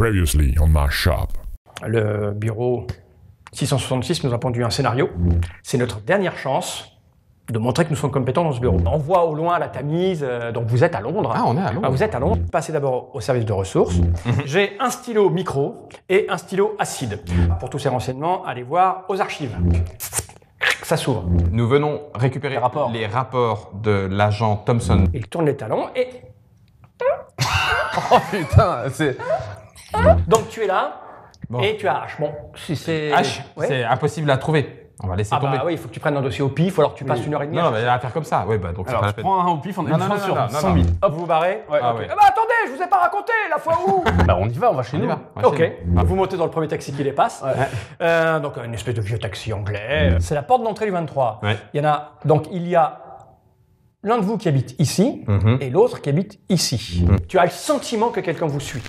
Previously on my shop. Le bureau 666 nous a pondu un scénario. C'est notre dernière chance de montrer que nous sommes compétents dans ce bureau. On voit au loin la Tamise, donc vous êtes à Londres. Ah, on est à Londres. Vous êtes à Londres. Passez d'abord au service de ressources. J'ai un stylo micro et un stylo acide. Pour tous ces renseignements, allez voir aux archives. Ça s'ouvre. Nous venons récupérer les rapports de l'agent Thompson. Il tourne les talons et... Oh putain, c'est... Donc tu es là Bon. et tu as H. Bon, si c'est... H, Ouais. c'est impossible à trouver. On va laisser Ah tomber. bah oui, il faut que tu prennes un dossier au pif, ou alors tu passes une heure et demie. Non, mais il va faire comme ça. Oui, bah donc c'est Alors, pas la je peine. prends un au pif, on a Non, une non, chance non, sur non, 100 000. Hop, vous vous barrez. Ouais, Ah ok. ouais. Ah bah attendez, je vous ai pas raconté la fois où. Bah on y va, on va chez On y nous. va. On va Ok, chez nous. vous montez dans le premier taxi qui les passe. Donc une espèce de vieux taxi anglais. C'est la porte d'entrée du 23. Ouais. Il y en a, donc il y a l'un de vous qui habite ici et l'autre qui habite ici. Tu as le sentiment que quelqu'un vous suit.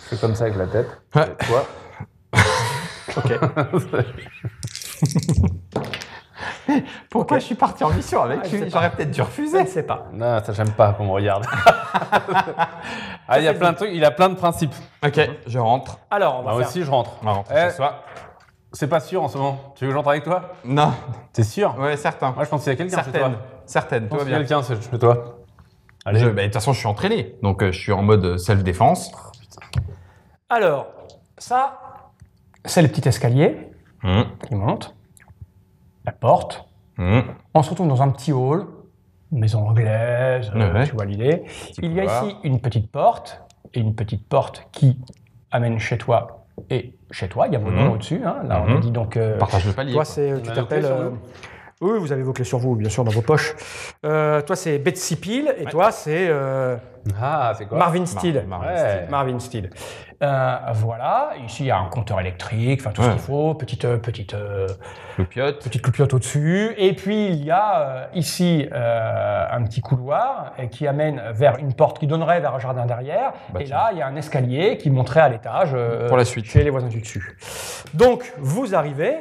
C'est comme ça avec la tête. Ouais. Et toi. Ok. Pourquoi je suis parti en mission avec Ah, je sais lui? pas. J'aurais peut-être dû Je refuser. ne sais pas. Non, ça j'aime pas qu'on me regarde. Ah, il y a plein de trucs, il a plein de principes. Ok, je rentre. Alors, on va Moi faire... aussi, je rentre. On va rentrer Eh. chez soi. C'est pas sûr en ce moment. Tu veux que j'entre avec toi? Non. T'es sûr? Ouais, certain. Moi, je pense qu'il y a quelqu'un chez toi. Certaines. Certaines, Je tout pense va qu'il y a bien. quelqu'un chez toi. Allez. Bah, de toute façon, je suis entraîné. Donc, je suis en mode self-défense. Alors, ça, c'est le petit escalier qui monte. La porte. On se retrouve dans un petit hall, une maison anglaise, Ouais. tu vois l'idée. Il y a couloir. ici une petite porte, et une petite porte qui amène chez toi et chez toi. Il y a vos noms au-dessus. Hein. Là, on a dit donc... Partage le palier. toi, quoi. c'est, On tu a nos t'appelles... clés sur nous oui, vous avez vos clés sur vous, bien sûr, dans vos poches. Toi, c'est Betsy Peel, et toi, c'est Ah, c'est quoi? Marvin Steele. Ouais. Marvin Steele. Voilà, ici, il y a un compteur électrique, enfin, tout ce Ouais. qu'il faut, petite Loupiote. cloupiote au-dessus. Et puis, il y a ici un petit couloir qui amène vers une porte qui donnerait vers un jardin derrière. Bah, et tiens. là, il y a un escalier qui monterait à l'étage Pour la suite. chez les voisins du dessus. Donc, vous arrivez.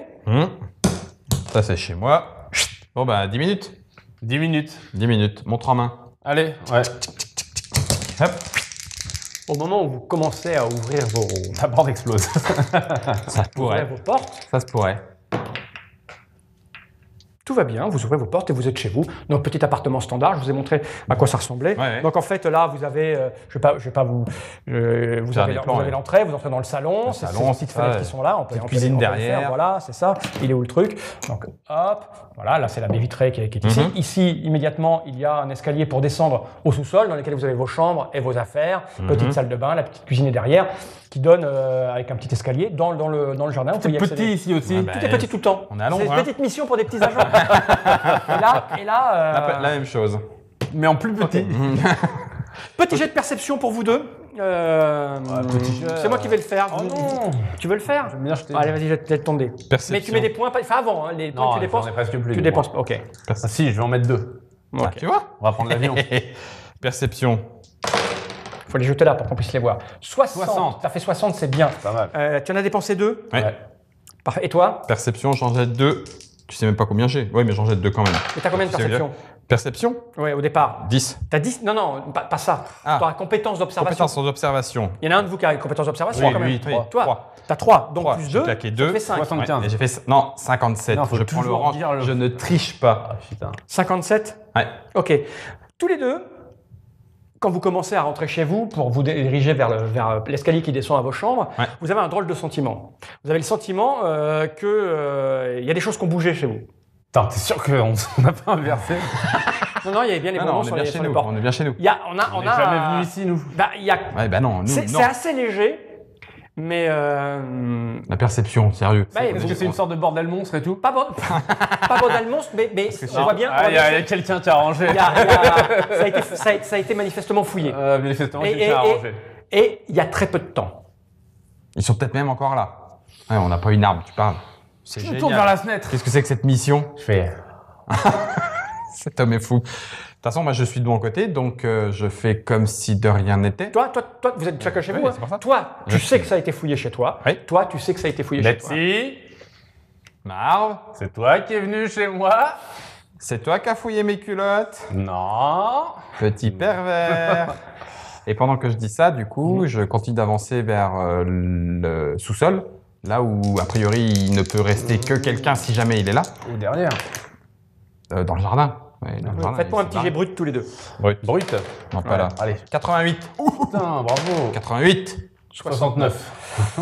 Ça, c'est chez moi. Bon, bah, 10 minutes. 10 minutes. 10 minutes. Montre en main. Allez. Ouais. Hop. Au moment où vous commencez à ouvrir La porte explose. Ça se pourrait. vos portes, Ça se pourrait. tout va bien, vous ouvrez vos portes et vous êtes chez vous. Donc, petit appartement standard, je vous ai montré à quoi ça ressemblait. Ouais. Donc, en fait, là, vous avez, je vais pas vous, vous avez, des plans, vous avez ouais. l'entrée, vous entrez dans le salon, c'est salon, ces petites c'est ça, fenêtres ouais. qui sont là, on peut Petite on peut- cuisine on peut le derrière. faire, voilà, c'est ça. Il est où le truc? Donc, hop, voilà, là, c'est la baie vitrée qui est ici. Ici, immédiatement, il y a un escalier pour descendre au sous-sol, dans lequel vous avez vos chambres et vos affaires, petite salle de bain, la petite cuisine est derrière, qui donne, avec un petit escalier, dans le jardin. Vous pouvez y C'est accéder. petit ici aussi. Ah bah, Tout est petit tout le temps. on est à Londres, C'est une hein. petite mission pour des petits agents. et là, La même chose. Mais en plus petit. petit jet de perception pour vous deux. petit jet. C'est moi qui vais le faire. Oh non. Tu veux le faire? J'aime bien jeter. Allez, vas-y, jette ton dé. Perception. Mais tu mets des points, enfin avant, hein, les points Non, que tu dépenses. j'en ai presque plus. Tu dépenses pas, ok. Ah si, je vais en mettre 2. Ok. Tu vois? On va prendre l'avion. Perception. Faut les jeter là pour qu'on puisse les voir. 60. 60. T'as fait 60, c'est bien. Pas mal. Tu en as dépensé 2? Ouais. Parfait. Et toi? Perception, j'en jette 2. Tu sais même pas combien j'ai. Oui, mais j'en jette 2 quand même. Et t'as combien de C'est perception? Perception? Ouais, au départ. 10. T'as 10? Non, pas ça. Ah. T'as compétence d'observation. Compétence sans observation. Il y en a un de vous qui a une compétence d'observation Oui, quand même. lui, Oui, Toi, trois. t'as 3, donc 3. plus J'ai 2, claqué ça 2. fait 5. 75. Et j'ai fait... Non, 57. Non, faut je prends toujours l'orange. dire le- Je ne triche pas. Ah putain. 57? Ouais. Ok. Tous les deux, quand vous commencez à rentrer chez vous pour vous diriger vers l'escalier qui descend à vos chambres, Ouais. vous avez un drôle de sentiment. Vous avez le sentiment qu'il y a des choses qui ont bougé chez vous. Putain, t'es sûr qu'on n'a pas inversé? Non, il y avait bien les Ah moments non, on sur est bien les, chez sur les nous. portes. On est bien chez nous. Il y a, on On n'est jamais venu ici, nous. bah, il y a, Ouais, bah non, nous, c'est non. assez léger, mais La perception, sérieux. bah, Est-ce que c'est une sorte de bordel monstre et tout? pas bon, pas bordel monstre, mais on voit bien. on Ah, voit il y a bien- quelqu'un qui a arrangé. ça a été manifestement fouillé. Manifestement, Et- quelqu'un a et- arrangé. Et il y a très peu de temps. Ils sont peut-être même encore là. Ouais, on n'a pas une arme, tu parles. C'est Je génial. tourne vers la fenêtre. Qu'est-ce que c'est que cette mission? Je fais. Cet homme est fou. De toute façon, moi, je suis de mon côté, donc je fais comme si de rien n'était. Toi, vous êtes chacun chez Oui, vous. c'est pour ça. Toi, tu sais que ça a été fouillé chez toi. Oui. Toi, tu sais que ça a été fouillé chez toi. Betsy, Marv, c'est toi qui es venu chez moi? c'est toi qui as fouillé mes culottes. Non. Petit pervers. Et pendant que je dis ça, du coup, je continue d'avancer vers le sous-sol, là où, a priori, il ne peut rester que quelqu'un si jamais il est là. Ou derrière. Dans le jardin. Ouais, dans le jardin, Faites-moi un il petit se jet brut tous les deux. Brut. Non, pas là. Allez. 88. Putain, bravo. 88. 69.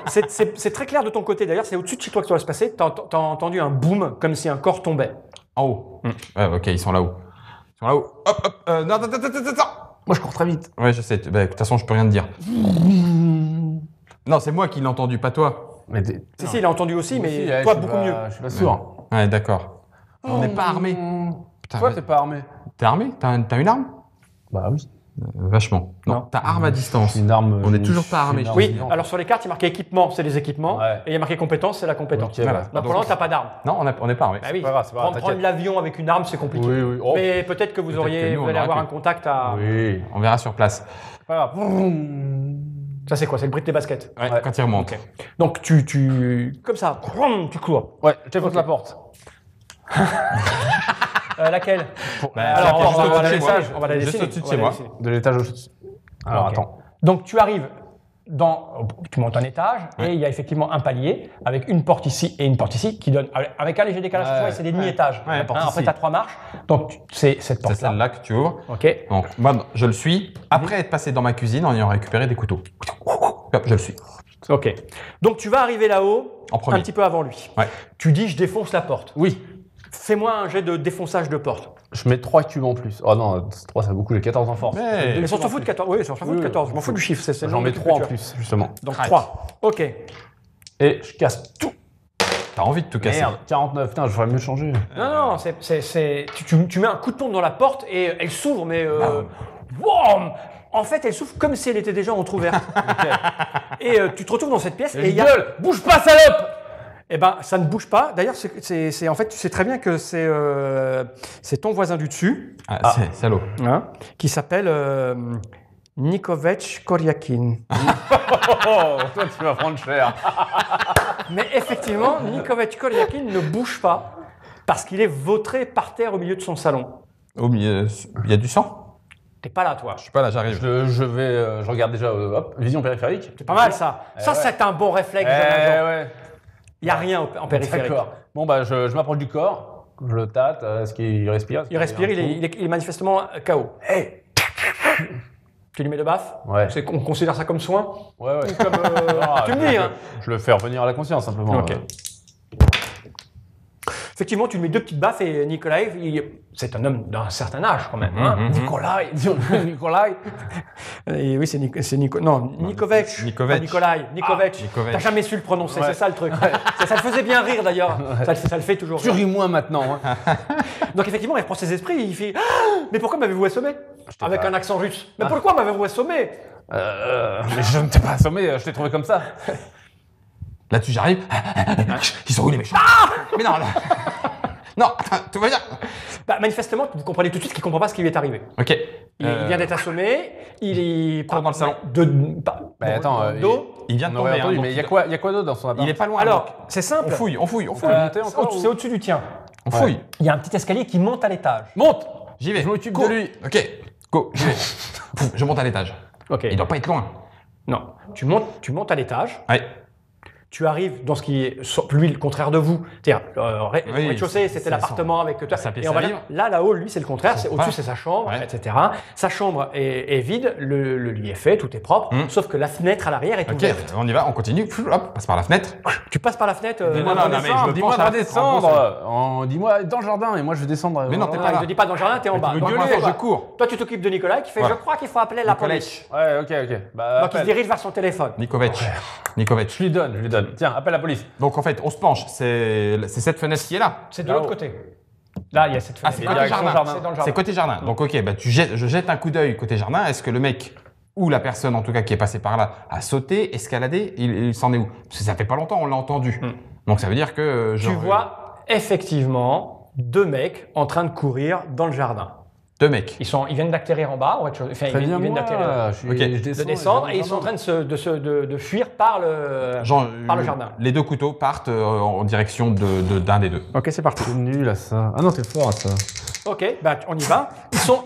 C'est très clair de ton côté. D'ailleurs, c'est au-dessus de chez toi que ça va se passer. T'as entendu un boom, comme si un corps tombait. En haut. Ouais, ok, ils sont là-haut. Ils sont là-haut. Hop, hop. Non, attends. Moi, je cours très vite. Ouais, je sais. Bah, de toute façon, je peux rien te dire. Non, c'est moi qui l'ai entendu, pas toi. Mais Si, il a entendu aussi, mais si, toi, je suis beaucoup pas- mieux. Je suis pas sûr. Ouais, d'accord. On n'est pas armé. Putain, Toi, t'es pas armé. t'es armé? T'as une arme? Bah oui. Vachement. Non, t'as arme à distance. Une arme. On n'est toujours pas armé. une arme Oui, vivante. alors sur les cartes, il y a marqué équipement, c'est les équipements. Ouais. Et il y a marqué compétence, c'est la compétence. Ok, Voilà. bah. Donc pour l'instant, t'as pas d'arme. Non, on n'est pas armé. Bah oui. pas grave, c'est pas grave, Prendre t'inquiète. l'avion avec une arme, c'est compliqué. Oui, oui. Oh. Mais peut-être que vous Peut-être que nous, on allez aurait avoir pu. un contact à. Oui. On verra sur place. Pas grave. Ça, c'est quoi? C'est le bruit de tes baskets. Ouais, Ouais. quand il remonte. Ok. Donc comme ça, tu cours. Ouais, check contre la porte. Laquelle? Bah, Alors, juste on va au-dessus la de chez moi. dessiner. On va la Juste dessiner. au-dessus de On va chez la moi. dessiner. De l'étage au-dessus. Alors, Ok. attends. Donc tu arrives tu montes un étage et il y a effectivement un palier avec une porte ici et une porte ici qui donne avec un léger décalage Ouais. c'est des demi-étages. Ouais, la porte Après ici. tu as 3 marches. Donc c'est cette C'est porte là. celle-là que tu ouvres. OK. Donc, moi, je le suis. Après être passé dans ma cuisine en ayant récupéré des couteaux. Hop, je le suis. OK. Donc tu vas arriver là-haut En premier. un petit peu avant lui. Ouais. Tu dis je défonce la porte. Oui. Fais-moi un jet de défonçage de porte. Je mets 3 cubes en plus. Oh non, 3 c'est beaucoup, j'ai 14 en force. Mais- Mais on s'en fout de 14. Oui, on s'en fout de Oui, 14. Je m'en fous du chiffre, c'est le J'en nombre mets de 3 en trucs que tu plus, justement. as. Donc Crac. 3. OK. Et je casse tout. T'as envie de tout casser. Merde, 49. Putain, j'aurais mieux changé. Non, tu mets un coup de pompe dans la porte et elle s'ouvre, mais wouam. En fait, elle s'ouvre comme si elle était déjà entrouverte. Et tu te retrouves dans cette pièce et il y a... Gueule, bouge pas, salope! Eh ben, ça ne bouge pas. D'ailleurs, en fait, tu sais très bien que c'est ton voisin du dessus, Ah, c'est salaud. hein, qui s'appelle Nikovec Koryakin. Oh, toi, tu vas prendre cher. Mais effectivement, Nikovec Koryakin ne bouge pas parce qu'il est vautré par terre au milieu de son salon. Au milieu, il y a du sang? T'es pas là, toi. Je suis pas là, j'arrive. Je regarde déjà, hop, vision périphérique. C'est pas mal, ça. Ça, ouais. c'est un bon réflexe. jeune agent. ouais. Il n'y a rien en périphérique. D'accord. Bon, bah, je m'approche du corps, je le tâte, est-ce qu'il respire? Il respire, il est manifestement KO. Hey. Tu lui mets de baffe? Ouais. On considère ça comme soin? Ouais. Comme, tu me dis, hein? Je le fais revenir à la conscience, simplement. Ok. Effectivement, tu lui mets 2 petites baffes et Nikolai, c'est un homme d'un certain âge quand même. Hein? Nikolai, disons-le, Nikolai. Et oui, Nikovec. Nikovec. Pas Nikolai. Nikovec. Nikovec. T'as jamais su le prononcer, Ouais. c'est ça le truc. Ça le faisait bien rire d'ailleurs. Ça le fait toujours Tu rire. ris moins maintenant. Hein. Donc effectivement, il reprend ses esprits, il fait mais pourquoi m'avez-vous assommé? Avec pas. un accent russe. Mais pourquoi m'avez-vous assommé? Mais je ne t'ai pas assommé, je t'ai trouvé comme ça. Là-dessus, j'arrive. Ils sont où les méchants? Mais non, là. Non, attends, tout va bien. Bah, manifestement, vous comprenez tout de suite qu'il ne comprend pas ce qui lui est arrivé. Ok. Il vient d'être assommé, il court dans le salon. Attends, Il vient de on aurait tomber. entendu, hein, mais donc il y a quoi d'autre dans son appart? il est pas loin. Alors, donc. c'est simple. On fouille. monter encore, ou- C'est au-dessus du tien. On fouille. Il y a un petit escalier qui monte à l'étage. Monte! J'y vais. Je m'occupe Go. de lui. Ok. Go. J'y vais. Pouf, je monte à l'étage. Ok. Il doit pas être loin. Non. Tu montes à l'étage. Ouais. Tu arrives dans ce qui est, lui, le contraire de vous. C'est-à-dire, Oui, rez-de-chaussée, c'était c'est l'appartement avec toi. sa pièce Et on à va vivre. là, là-haut, lui, c'est le contraire. C'est au-dessus, Ouais. c'est sa chambre, Ouais. etc. Sa chambre est vide, le lit est fait, tout est propre, sauf que la fenêtre à l'arrière est Ok. ouverte. On y va. On continue. Hop. Passe par la fenêtre. Tu passes par la fenêtre. Non, non, mais je me Dis-moi penche de à- redescendre. Dis-moi dans le jardin et moi je vais descendre. Mais non, t'es Ah, pas il là. te dit pas dans le jardin, t'es en bas. veux Donc, gueuler, toi, je cours. Toi, tu t'occupes de Nicolas qui fait Ouais. je crois qu'il faut appeler la Nicolas. police. Ouais, ok. Bah, Donc il se appelle. dirige vers son téléphone. Nikovec. Nikovec. Je lui donne. Tiens, appelle la police. Donc en fait, on se penche. C'est cette fenêtre qui est là. C'est de Là-haut. l'autre côté. Là, il y a cette Ah, fenêtre. c'est Il y a côté direction jardin. jardin. C'est dans le C'est jardin. côté jardin. Donc ok, bah je jette un coup d'œil côté jardin. Est-ce que le mec ou la personne en tout cas qui est passée par là a sauté, escaladé, il s'en est où? Parce que ça fait pas longtemps, on l'a entendu. Donc ça veut dire que... Tu vois effectivement 2 mecs en train de courir dans le jardin. 2 mecs. Ils viennent d'atterrir en bas, enfin, ils viennent d'atterrir, de descendre et ils sont en train de fuir par le jardin. Les 2 couteaux partent en direction d'un des 2. Ok, c'est parti. C'est nul à ça. Ah non, t'es fort à ça. Ok, bah on y va.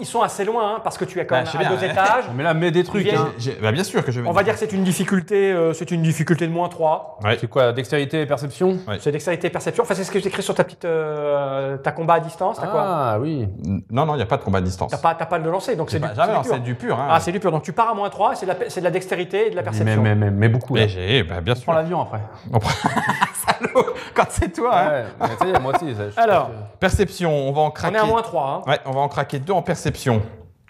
Ils sont assez loin hein, parce que tu es quand même je sais à bien, 2 étages. Mais là, mets des trucs. viennent- Hein. Bah, bien sûr que je vais... On va dire que c'est une difficulté de -3. Ouais. C'est quoi, dextérité et perception? Ouais. C'est dextérité et perception. Enfin, c'est ce que j'ai écrit sur ta petite ta combat à distance. T'as quoi? Ah oui. Non, il n'y a pas de combat à distance. T'as pas de lancer, donc c'est du, Jamais, c'est du pur. c'est du pur. Hein. Ah, c'est du pur. Donc tu pars à -3, c'est de la dextérité et de la perception. Mais beaucoup là. Mais j'ai, bah, bien On sûr. prend l'avion après. Salaud, quand c'est toi. Hein. Ouais, mais ça y est, moi aussi. Ça, Alors, Perception, on va en on craquer. est à -3. Hein. Ouais, on va en craquer 2 en perception.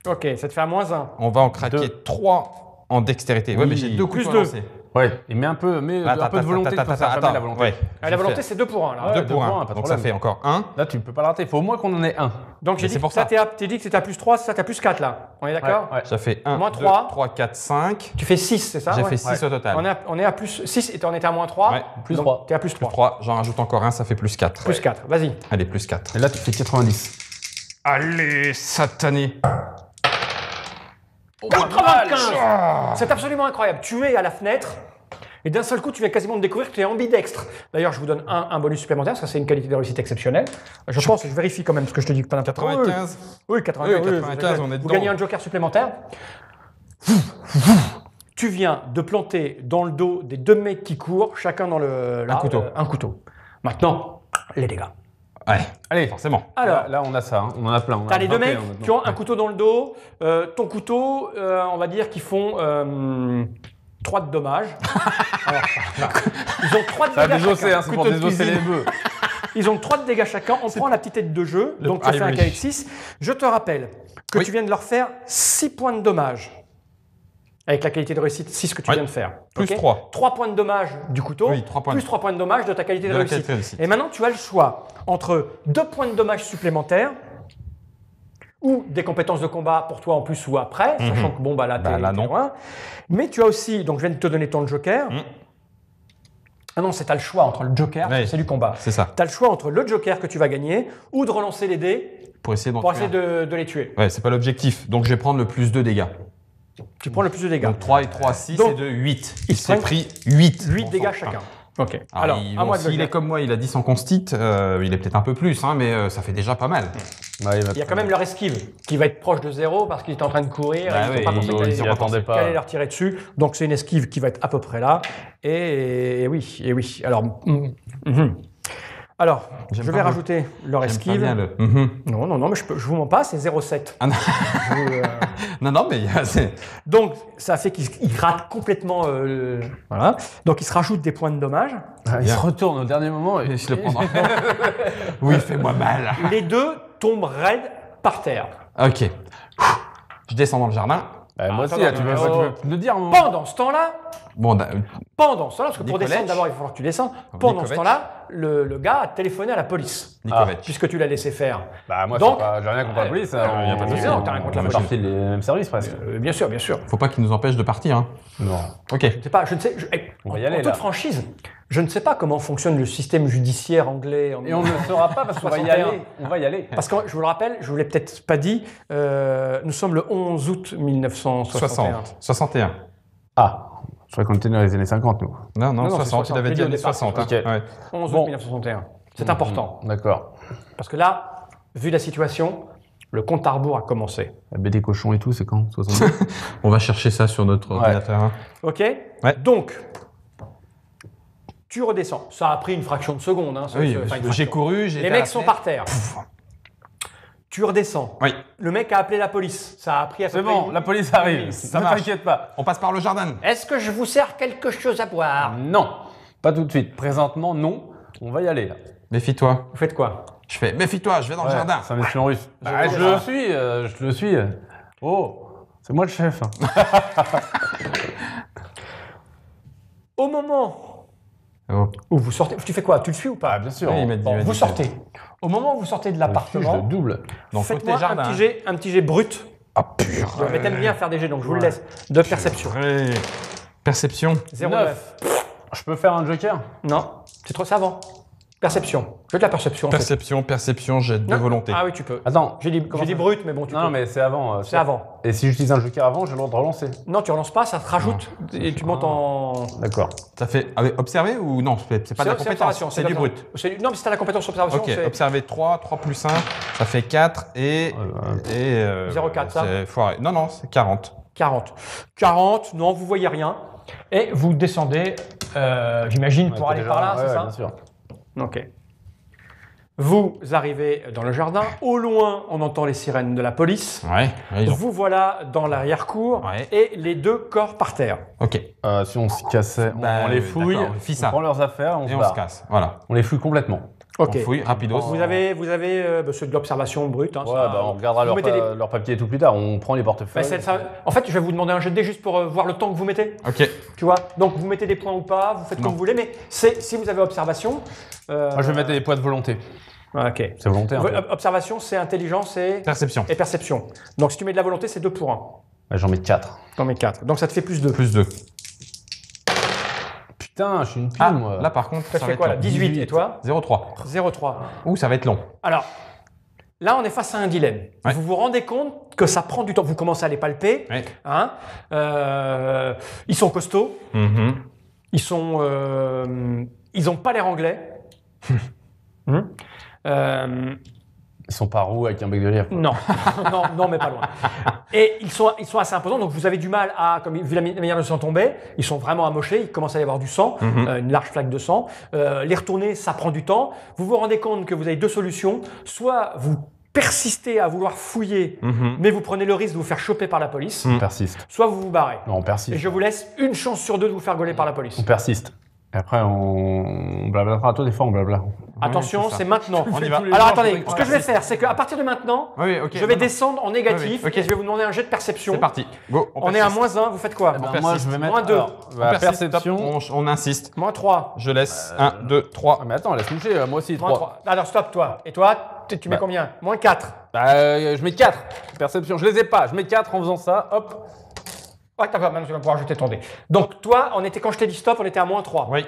Ok, ça te fait à -1. On va en craquer 3 en dextérité. Ouais, Oui. mais j'ai 2 Plus coups à 2. lancer. Ouais, et mets un peu de volonté, de ça jamais la volonté. Ouais. La volonté, c'est 2 pour 1. Là. Ouais, 2 deux pour pour 1. un, pas de Donc ça problème. fait encore 1. Là, tu peux pas le rater. Il faut au moins qu'on en ait un. Donc j'ai Mais dit c'est que pour ça, ça. t'es dit que c'était à +3, ça t'es à +4 là. On est d'accord? Ouais. Ça fait 1, Moins 2, 3. 3, 4, 5. Tu fais 6, c'est ça? J'ai Ouais. fait 6 au total. On est à +6 et on était à -3. Ouais, plus Donc, 3. T'es à +3. 3, j'en rajoute encore un, ça fait plus 4. +4, vas-y. Allez, plus 4. Et là, tu fais 90. Allez, satané. 95. C'est absolument incroyable. Tu es à la fenêtre et d'un seul coup, tu viens quasiment de découvrir que tu es ambidextre. D'ailleurs, je vous donne un bonus supplémentaire, parce que c'est une qualité de réussite exceptionnelle. Je pense, je vérifie quand même ce que je te dis. Pas n'importe quoi. 95. Oui, 95. Oui, 95, on est Vous dedans. gagnez un joker supplémentaire. Tu viens de planter dans le dos des 2 mecs qui courent, chacun dans Un couteau. un couteau. Maintenant, les dégâts. Ouais, Allez, forcément. Alors, là, on a ça. Hein. On en a plein. t'as les 2 mecs qui ont un couteau dans le dos. Ton couteau, on va dire qu'ils font 3 de dommages. Alors, ils ont 3 de Ça va dégâts désosser, chacun. hein, c'est pour Couteau de désosser les cuisine. bœufs. Ils ont 3 de dégâts chacun. On prend la petite tête de jeu. Le Donc tu fais un Irish. avec 6. Je te rappelle que Oui. tu viens de leur faire 6 points de dommage. Avec la qualité de réussite 6 que tu Oui. viens de faire. Plus Ok 3. 3 points de dommage du couteau, Oui, 3 points plus de- 3 points de dommage de ta qualité de, de la réussite. qualité de réussite. Et maintenant, tu as le choix entre 2 points de dommage supplémentaires ou des compétences de combat pour toi en plus ou après, sachant que bon, bah là, Bah, t'es là, t'es non. loin. Mais tu as aussi, donc je viens de te donner ton joker. Ah non, t'as le choix entre le joker, Ouais. c'est du combat. C'est ça. Tu as le choix entre le joker que tu vas gagner ou de relancer les dés Pour essayer d'en pour tuer essayer un. de les tuer. Ouais, c'est pas l'objectif. Donc je vais prendre le plus 2 dégâts. Tu prends le plus de dégâts. Donc 3 et 3, 6 Donc, et 2, 8. ils Il s'est prennent pris 8. 8 dégâts chacun. Ok. Alors, à moi de le s'il dire. est comme moi, il a 10 en constite, il est peut-être un peu plus, hein, mais ça fait déjà pas mal. Il y a quand même leur esquive qui va être proche de 0 parce qu'ils étaient en train de courir Bah et ils oui, n'ont pas pensé ils qu'elle y allait- attendaient pas. qu'elle allait leur tirer dessus. Donc c'est une esquive qui va être à peu près là. Et oui. Alors, Alors, J'aime je pas vais vous- rajouter leur J'aime pas esquive. bien le- Non, mais je vous mens pas, c'est 0,7. Ah non. Je vous, Non, mais c'est... Donc, ça fait qu'il rate complètement. Voilà. Donc, il se rajoute des points de dommage. Il se retourne au dernier moment et Je le prendrai. Oui, fais-moi mal. Les 2 tombent raides par terre. Ok. Je descends dans le jardin. moi aussi, attends, là, tu attends, peux le dire. un moment. Pendant ce temps-là, Bon, parce que pour Nicolas. descendre d'abord, il va falloir que tu descends. Pendant ce Nicolas. temps-là, le gars a téléphoné à la police. Nikovac. Puisque tu l'as laissé faire. Bah, moi, Donc- j'ai rien contre la police. y a pas de souci. Non, t'as rien contre la On fait police. partie des mêmes services presque. Bien sûr, bien sûr. Faut pas qu'il nous empêche de partir. Hein. Non. Ok. Je ne sais pas, On va y en aller, toute là. franchise, je ne sais pas comment fonctionne le système judiciaire anglais. Et on ne le saura pas parce qu'on va y 61. aller. On va y aller. Parce que je vous le rappelle, je vous l'ai peut-être pas dit, nous sommes le 11 août 1961. 61. Ah, je crois qu'on était dans les années 50, nous. Non, Non, c'est 60. 60. Il avait J'ai dit dit au années départ, 60. hein. ok. Ouais. 11 Bon. août 1961. C'est important. D'accord. Parce que là, vu la situation, le compte à rebours a commencé. La baie des cochons et tout, c'est quand 62. On va chercher ça sur notre ordinateur. hein. Ok. Ouais. Donc, tu redescends. Ça a pris une fraction de seconde. Hein, Oui, enfin, une j'ai fraction. couru, j'ai Les été à la mecs sont fenêtre. par terre. Tu redescends. Oui. Le mec a appelé la police. Ça a pris à peu C'est près bon, une- la police arrive. Ça Ne marche. t'inquiète pas. On passe par le jardin. Est-ce que je vous sers quelque chose à boire? Non, pas tout de suite. Présentement, non. On va y aller là. Méfie-toi. Vous faites quoi? Je fais, méfie-toi, je vais dans le jardin. C'est un espion russe. vais Je voir. le suis. Oh, c'est moi le chef. hein. Au moment Oh. où vous sortez, tu fais quoi? Tu le suis ou pas? Ah, bien sûr. Oui, il m'a dit- Bon, il m'a vous dit sortez. Au moment où vous sortez de Je le l'appartement, double. Donc, faites-moi côté jardin. un petit jet brut. Ah, pur. Mais t'aimes bien faire des jets, donc je vous le laisse. De perception. Perception. 0,9. Je peux faire un joker? Non, c'est trop savant. Perception. Je veux de la perception. en fait. Perception, j'ai de Non. volonté. Ah oui, tu peux. Attends. J'ai dit brut, mais bon, tu peux. Non, mais c'est avant. C'est avant. Et si j'utilise un joker avant, j'ai le droit de relancer. Non, tu relances pas, ça te rajoute et tu montes en. D'accord. Ça fait observer ou non? C'est pas de la compétence, observation, c'est du brut. Non, mais si t'as la compétence observation, Ok, c'est. observer 3 plus 1, ça fait 4 et. 0,4, ça. C'est foiré. Non, c'est 40. 40. 40, non, vous voyez rien. Et vous descendez, j'imagine, pour aller par là, c'est ça? Bien sûr. Ok. Vous arrivez dans le jardin. Au loin, on entend les sirènes de la police. Ouais, ils ont. Vous voilà dans l'arrière-cour Ouais. et les deux corps par terre. Ok. Si on se cassait, Bah, on les fouille, d'accord, on fait ça. on prend leurs affaires, Et on se casse. Voilà. On les fouille complètement. Ok. On fouille rapidos. Vous avez c'est de l'observation brute. Hein, Ouais, ça. bah, on regardera Vous mettez leur papier et tout plus tard. On prend les Bah, portefeuilles. en fait, je vais vous demander un jet de dés juste pour voir le temps que vous mettez. Ok. Tu vois. Donc, vous mettez des points ou pas, vous faites Non. comme vous voulez, mais si vous avez observation. Moi, je vais mettre des points de volonté. Ok. C'est volontaire. Observation, c'est intelligence Perception. et perception. Donc, si tu mets de la volonté, c'est 2 pour 1. J'en mets 4. T'en mets 4. Donc, ça te fait plus 2. Plus 2. Putain, je suis une pile, Ah, moi. là par contre, Ça ça te va fait être quoi là long. 18. Et toi 0,3. 0,3. Ouh, ça va être long. Alors, là, on est face à un dilemme. Ouais. Vous vous rendez compte que ça prend du temps. Vous commencez à les palper. Ouais. Hein, ils sont costauds. Mhm. Ils ont pas l'air anglais. Ils sont pas roux avec un bec de lièvre. Non, non, mais pas loin. Et ils sont assez imposants, donc vous avez du mal à, comme vu la manière dont ils sont tombés, ils sont vraiment amochés, il commence à y avoir du sang, une large flaque de sang. Les retourner, ça prend du temps. Vous vous rendez compte que vous avez deux solutions. Soit vous persistez à vouloir fouiller, mais vous prenez le risque de vous faire choper par la police. On persiste. Soit vous vous barrez. Non, on persiste. Et je vous laisse une chance sur deux de vous faire gauler par la police. On persiste. Et après, on blablatera. Toi, des fois, on blabla. Attention, c'est ça. c'est maintenant. On y va. Alors attendez, ce que je vais faire, c'est qu'à partir de maintenant, Oui, ok. je vais non, non. descendre en négatif Oui, oui, ok. et je vais vous demander un jet de perception. C'est parti. Go. On est à -1, vous faites quoi On moi, persiste. je vais mettre. Moins 2. La Persiste, top. perception. On insiste. -3. Je laisse 1, 2, 3. Ah, mais attends, laisse toucher. Moi aussi, Moins 3. 3. Alors stop, toi. Et toi, tu mets combien -4. Je mets 4. Perception. Je les ai pas. Je mets 4 en faisant ça. Hop. Ouais, t'as pas, maintenant tu vas pouvoir jeter ton dé. Donc toi, quand je t'ai dit stop, on était à -3. Oui.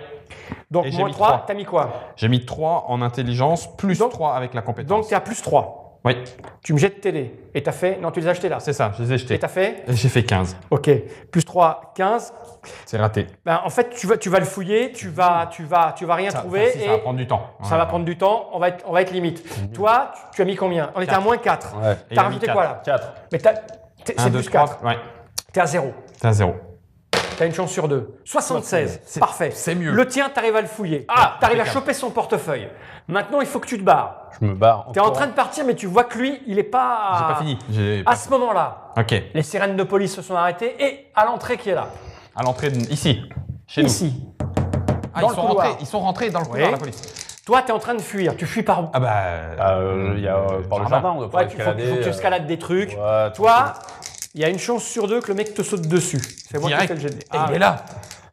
Donc Et j'ai mis -3, 3. t'as mis quoi? J'ai mis 3 en intelligence, plus Donc- 3 avec la compétence. Donc t'es à +3. Oui, Tu me jettes tes dés. Et t'as fait... Non, tu les as achetés là. c'est ça, je les ai Et jetés. t'as fait... J'ai fait 15. Ok. +3, 15. C'est raté. Ben, en fait, tu vas le fouiller, tu vas rien trouver Ça et va prendre du temps. ça va prendre du temps, on va être limite. Toi, tu as mis combien? On était à -4. Ouais. Et il T'as a mis rajouté 4. quoi là? 4. Mais 1, c'est 2, plus 3. 4. Ouais, T'es à 0. c'est à 0. T'as une chance sur 2. 76. C'est- Parfait. c'est mieux. Le tien, t'arrives à le fouiller. T'arrives à choper son portefeuille. Maintenant, il faut que tu te barres. Je me barre. T'es en train de partir, mais tu vois que lui, il est pas. J'ai pas fini. J'ai À pas- ce moment-là, Ok. les sirènes de police se sont arrêtées et à l'entrée qui est là. À l'entrée, ici, chez nous. Ici. Ah, dans ils le sont couloir. rentrés. Ils sont rentrés dans le couloir, Oui. la police. Toi, t'es en train de fuir. Tu fuis par où? Ah bah. Il y a par le jardin, on doit pas Ouais, il faut escalader. que tu escalades des trucs. Ouais, Toi, il y a une chance sur 2 que le mec te saute dessus. C'est moi qui Direct. fais le jet de dés. Et il est là.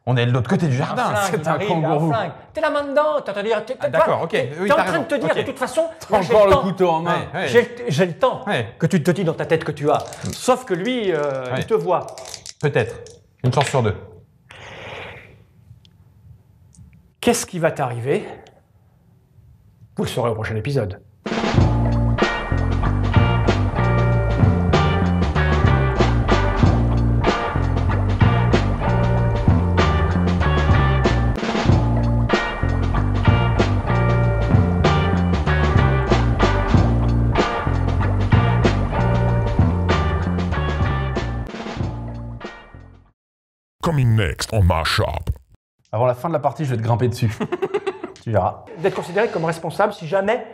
On est de l'autre côté du jardin. C'est un kangourou. T'es la main dedans. T'es d'accord, ok. T'es Oui, en t'as train de te raison. dire, Ok. de toute façon, là, j'ai Encore le le temps. couteau en main. Ouais. J'ai le temps Ouais. que tu te dis dans ta tête que tu as. Sauf que lui, il te voit. Peut-être. Une chance sur 2. Qu'est-ce qui va t'arriver? Vous le saurez au prochain épisode. Coming next on my shop. Avant la fin de la partie, je vais te grimper dessus. Tu verras. D'être considéré comme responsable si jamais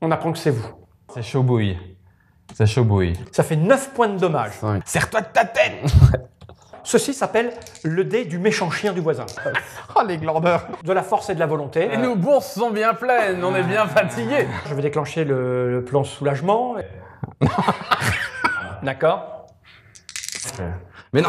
on apprend que c'est vous. C'est chaud bouille. C'est chaud bouille. Ça fait 9 points de dommage. Serre-toi de ta tête. Ceci s'appelle le dé du méchant chien du voisin. Oh, les glandeurs. De la force et de la volonté. Et nos bourses sont bien pleines, on est bien fatigués. Je vais déclencher le plan soulagement. D'accord. Mais non.